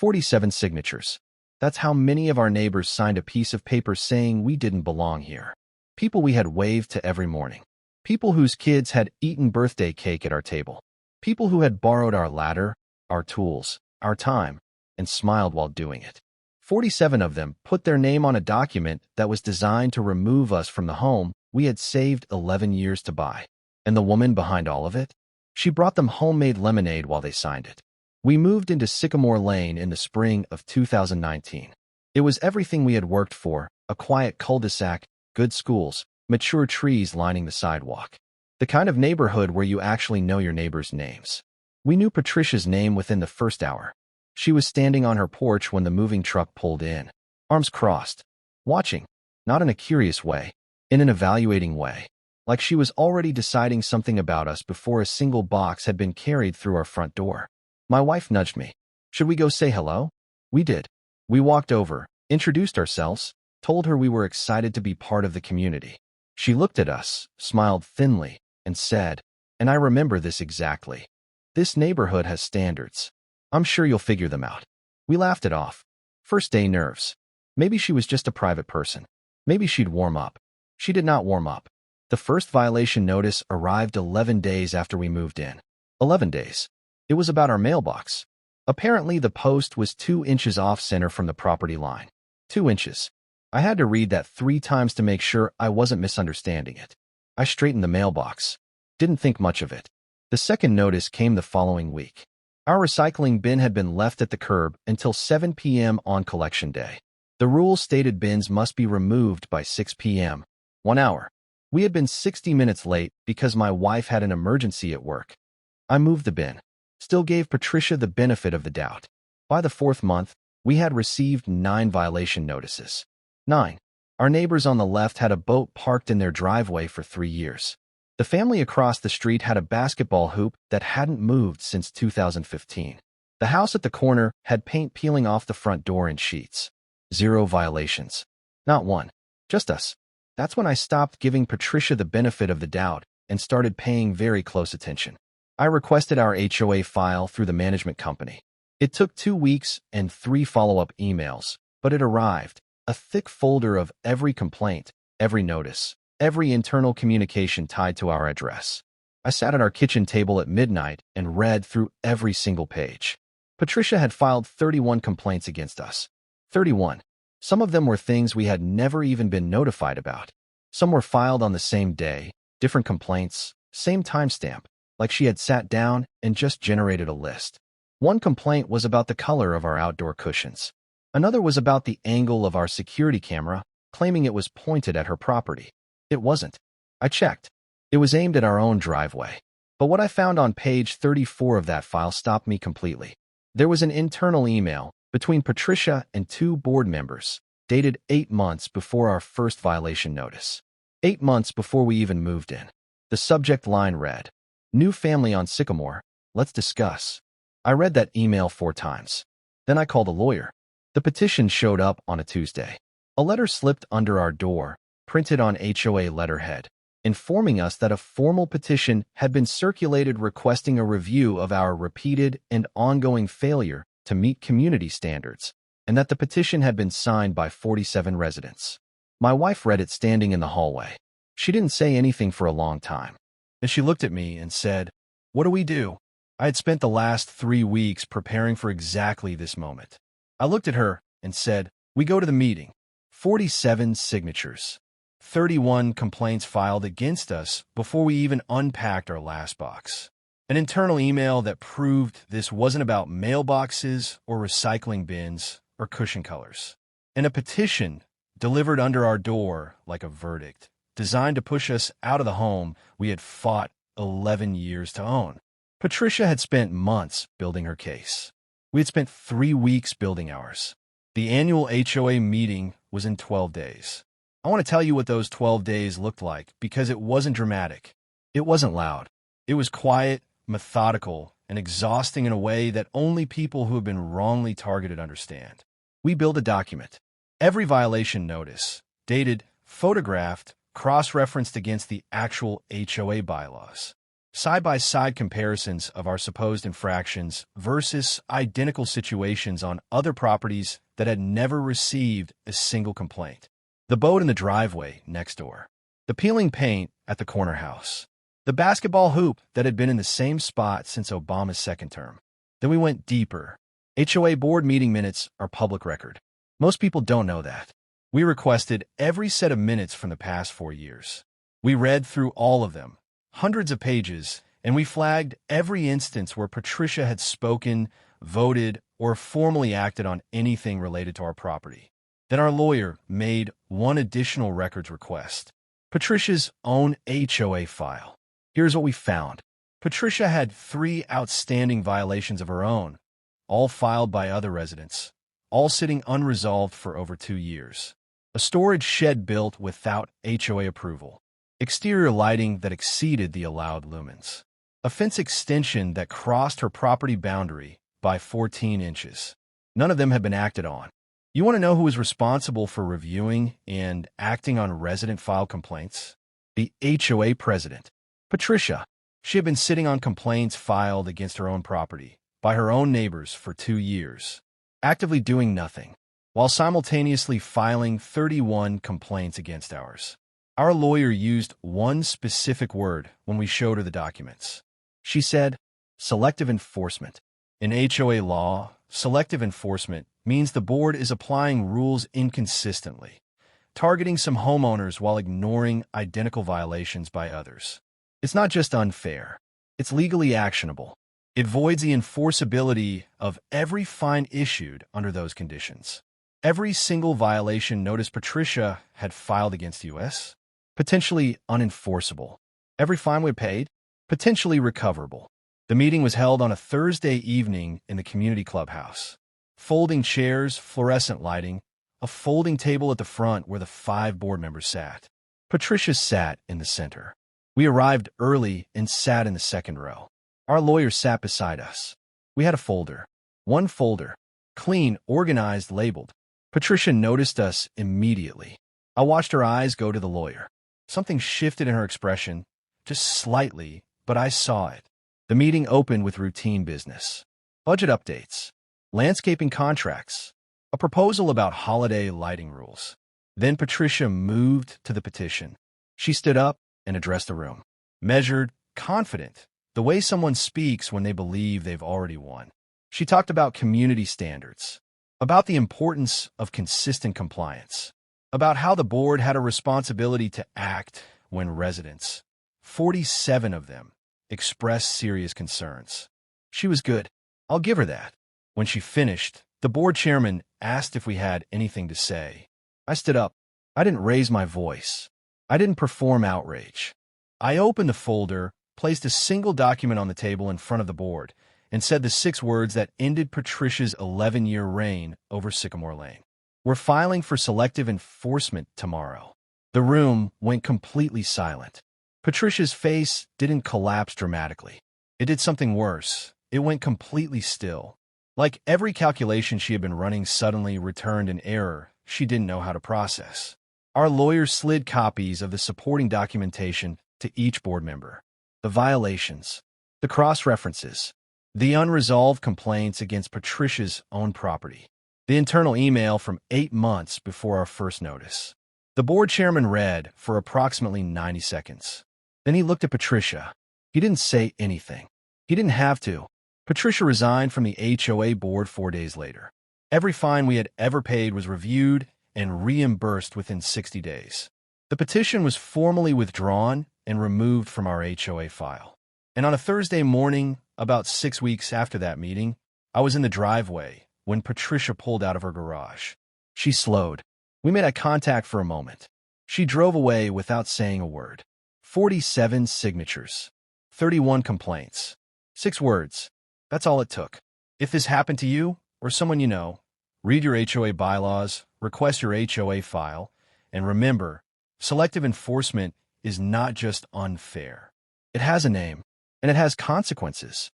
47 signatures. That's how many of our neighbors signed a piece of paper saying we didn't belong here. People we had waved to every morning. People whose kids had eaten birthday cake at our table. People who had borrowed our ladder, our tools, our time, and smiled while doing it. 47 of them put their name on a document that was designed to remove us from the home we had saved 11 years to buy. And the woman behind all of it? She brought them homemade lemonade while they signed it. We moved into Sycamore Lane in the spring of 2019. It was everything we had worked for: a quiet cul-de-sac, good schools, mature trees lining the sidewalk. The kind of neighborhood where you actually know your neighbors' names. We knew Patricia's name within the first hour. She was standing on her porch when the moving truck pulled in, arms crossed, watching, not in a curious way, in an evaluating way, like she was already deciding something about us before a single box had been carried through our front door. My wife nudged me. Should we go say hello? We did. We walked over, introduced ourselves, told her we were excited to be part of the community. She looked at us, smiled thinly, and said, and I remember this exactly, "This neighborhood has standards. I'm sure you'll figure them out." We laughed it off. First day nerves. Maybe she was just a private person. Maybe she'd warm up. She did not warm up. The first violation notice arrived 11 days after we moved in. 11 days. It was about our mailbox. Apparently, the post was 2 inches off center from the property line. 2 inches. I had to read that 3 times to make sure I wasn't misunderstanding it. I straightened the mailbox. Didn't think much of it. The second notice came the following week. Our recycling bin had been left at the curb until 7 p.m. on collection day. The rule stated bins must be removed by 6 p.m. 1 hour. We had been 60 minutes late because my wife had an emergency at work. I moved the bin. Still gave Patricia the benefit of the doubt. By the 4th month, we had received 9 violation notices. 9. Our neighbors on the left had a boat parked in their driveway for 3 years. The family across the street had a basketball hoop that hadn't moved since 2015. The house at the corner had paint peeling off the front door in sheets. 0 violations. Not one. Just us. That's when I stopped giving Patricia the benefit of the doubt and started paying very close attention. I requested our HOA file through the management company. It took 2 weeks and 3 follow-up emails, but it arrived, a thick folder of every complaint, every notice, every internal communication tied to our address. I sat at our kitchen table at midnight and read through every single page. Patricia had filed 31 complaints against us. 31. Some of them were things we had never even been notified about. Some were filed on the same day, different complaints, same timestamp, like she had sat down and just generated a list. One complaint was about the color of our outdoor cushions. Another was about the angle of our security camera, claiming it was pointed at her property. It wasn't. I checked. It was aimed at our own driveway. But what I found on page 34 of that file stopped me completely. There was an internal email between Patricia and 2 board members, dated 8 months before our first violation notice. 8 months before we even moved in. The subject line read, "New family on Sycamore, let's discuss." I read that email 4 times. Then I called a lawyer. The petition showed up on a Tuesday. A letter slipped under our door, printed on HOA letterhead, informing us that a formal petition had been circulated requesting a review of our repeated and ongoing failure to meet community standards, and that the petition had been signed by 47 residents. My wife read it standing in the hallway. She didn't say anything for a long time. Then she looked at me and said, "What do we do?" I had spent the last 3 weeks preparing for exactly this moment. I looked at her and said, "We go to the meeting." 47 signatures. 31 complaints filed against us before we even unpacked our last box. An internal email that proved this wasn't about mailboxes or recycling bins or cushion colors. And a petition delivered under our door like a verdict, designed to push us out of the home we had fought 11 years to own. Patricia had spent months building her case. We had spent 3 weeks building ours. The annual HOA meeting was in 12 days. I want to tell you what those 12 days looked like because it wasn't dramatic. It wasn't loud. It was quiet, methodical, and exhausting in a way that only people who have been wrongly targeted understand. We built a document. Every violation notice, dated, photographed, cross-referenced against the actual HOA bylaws. Side-by-side comparisons of our supposed infractions versus identical situations on other properties that had never received a single complaint. The boat in the driveway next door. The peeling paint at the corner house. The basketball hoop that had been in the same spot since Obama's second term. Then we went deeper. HOA board meeting minutes are public record. Most people don't know that. We requested every set of minutes from the past 4 years. We read through all of them, hundreds of pages, and we flagged every instance where Patricia had spoken, voted, or formally acted on anything related to our property. Then our lawyer made one additional records request. Patricia's own HOA file. Here's what we found. Patricia had 3 outstanding violations of her own, all filed by other residents, all sitting unresolved for over 2 years. A storage shed built without HOA approval. Exterior lighting that exceeded the allowed lumens. A fence extension that crossed her property boundary by 14 inches. None of them had been acted on. You want to know who was responsible for reviewing and acting on resident file complaints? The HOA president, Patricia. She had been sitting on complaints filed against her own property by her own neighbors for 2 years, actively doing nothing, while simultaneously filing 31 complaints against ours. Our lawyer used one specific word when we showed her the documents. She said, selective enforcement. In HOA law, selective enforcement means the board is applying rules inconsistently, targeting some homeowners while ignoring identical violations by others. It's not just unfair, it's legally actionable. It voids the enforceability of every fine issued under those conditions. Every single violation notice Patricia had filed against us, potentially unenforceable. Every fine we paid, potentially recoverable. The meeting was held on a Thursday evening in the community clubhouse. Folding chairs, fluorescent lighting, a folding table at the front where the 5 board members sat. Patricia sat in the center. We arrived early and sat in the second row. Our lawyer sat beside us. We had a folder. One folder. Clean, organized, labeled. Patricia noticed us immediately. I watched her eyes go to the lawyer. Something shifted in her expression, just slightly, but I saw it. The meeting opened with routine business. Budget updates. Landscaping contracts. A proposal about holiday lighting rules. Then Patricia moved to the petition. She stood up and addressed the room. Measured, confident, the way someone speaks when they believe they've already won. She talked about community standards, about the importance of consistent compliance, about how the board had a responsibility to act when residents, 47 of them, expressed serious concerns. She was good. I'll give her that. When she finished, the board chairman asked if we had anything to say. I stood up. I didn't raise my voice. I didn't perform outrage. I opened the folder, placed a single document on the table in front of the board, and said the 6 words that ended Patricia's 11-year reign over Sycamore Lane. We're filing for selective enforcement tomorrow. The room went completely silent. Patricia's face didn't collapse dramatically. It did something worse. It went completely still. Like every calculation she had been running suddenly returned an error she didn't know how to process. Our lawyer slid copies of the supporting documentation to each board member. The violations, the cross-references, the unresolved complaints against Patricia's own property, the internal email from 8 months before our first notice. The board chairman read for approximately 90 seconds. Then he looked at Patricia. He didn't say anything. He didn't have to. Patricia resigned from the HOA board 4 days later. Every fine we had ever paid was reviewed and reimbursed within 60 days. The petition was formally withdrawn and removed from our HOA file. And on a Thursday morning, about 6 weeks after that meeting, I was in the driveway when Patricia pulled out of her garage. She slowed. We made eye contact for a moment. She drove away without saying a word. 47 signatures. 31 complaints. 6 words. That's all it took. If this happened to you or someone you know, read your HOA bylaws, request your HOA file, and remember, selective enforcement is not just unfair. It has a name, and it has consequences.